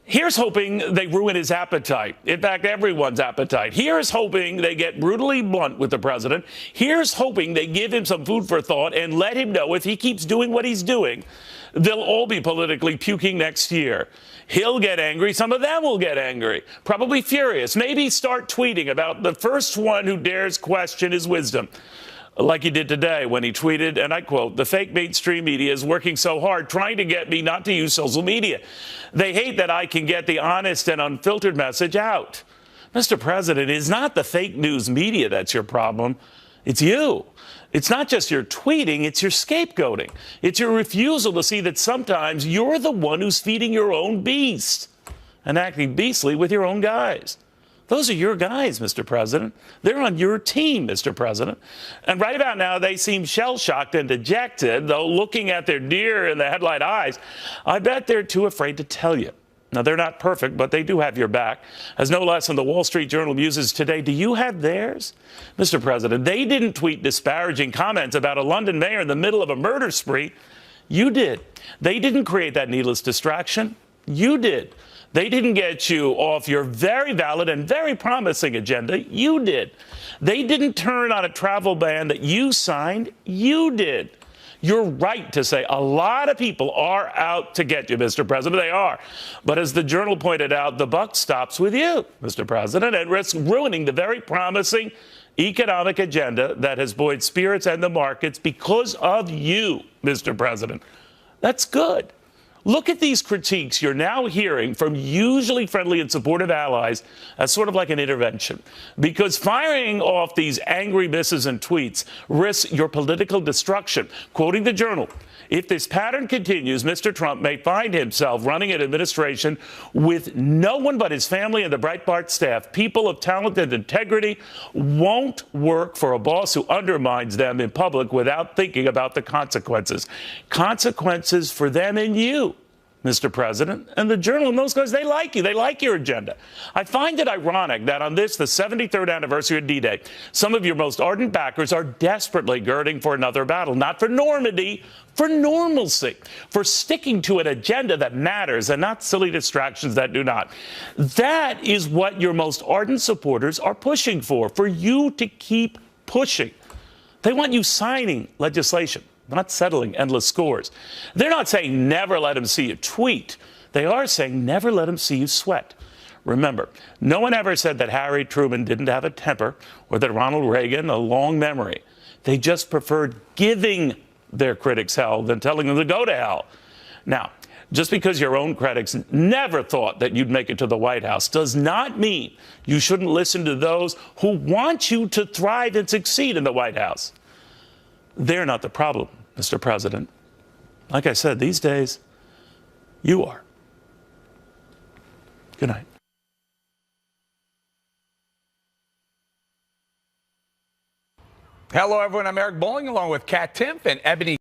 Here's hoping they ruin his appetite. In fact, everyone's appetite. Here's hoping they get brutally blunt with the president. Here's hoping they give him some food for thought and let him know if he keeps doing what he's doing, they'll all be politically puking next year. He'll get angry. Some of them will get angry, probably furious, maybe start tweeting about the first one who dares question his wisdom. Like he did today when he tweeted, and I quote, "The fake mainstream media is working so hard trying to get me not to use social media. They hate that I can get the honest and unfiltered message out." Mr. President, it's not the fake news media that's your problem. It's you. It's not just your tweeting, it's your scapegoating. It's your refusal to see that sometimes you're the one who's feeding your own beast and acting beastly with your own guys. Those are your guys, Mr. President. They're on your team, Mr. President. And right about now, they seem shell-shocked and dejected, though looking at their deer in the headlight eyes, I bet they're too afraid to tell you. Now, they're not perfect, but they do have your back. As no less than the Wall Street Journal muses today, do you have theirs? Mr. President, they didn't tweet disparaging comments about a London mayor in the middle of a murder spree. You did. They didn't create that needless distraction. You did. They didn't get you off your very valid and very promising agenda. You did. They didn't turn on a travel ban that you signed. You did. You're right to say a lot of people are out to get you, Mr. President. They are. But as the Journal pointed out, the buck stops with you, Mr. President, and risks ruining the very promising economic agenda that has buoyed spirits and the markets because of you, Mr. President. That's good. Look at these critiques you're now hearing from usually friendly and supportive allies as sort of like an intervention. Because firing off these angry misses and tweets risks your political destruction. Quoting the Journal, if this pattern continues, Mr. Trump may find himself running an administration with no one but his family and the Breitbart staff. People of talent and integrity won't work for a boss who undermines them in public without thinking about the consequences. Consequences for them and you, Mr. President. And the Journal and those guys, they like you. They like your agenda. I find it ironic that on this, the 73rd anniversary of D-Day, some of your most ardent backers are desperately girding for another battle, not for Normandy, for normalcy, for sticking to an agenda that matters and not silly distractions that do not. That is what your most ardent supporters are pushing for you to keep pushing. They want you signing legislation, not settling endless scores. They're not saying never let him see you tweet. They are saying never let him see you sweat. Remember, no one ever said that Harry Truman didn't have a temper or that Ronald Reagan a long memory. They just preferred giving their critics hell than telling them to go to hell. Now, just because your own critics never thought that you'd make it to the White House does not mean you shouldn't listen to those who want you to thrive and succeed in the White House. They're not the problem, Mr. President. Like I said, these days, you are. Good night. Hello, everyone. I'm Eric Bolling, along with Kat Timpf and Ebony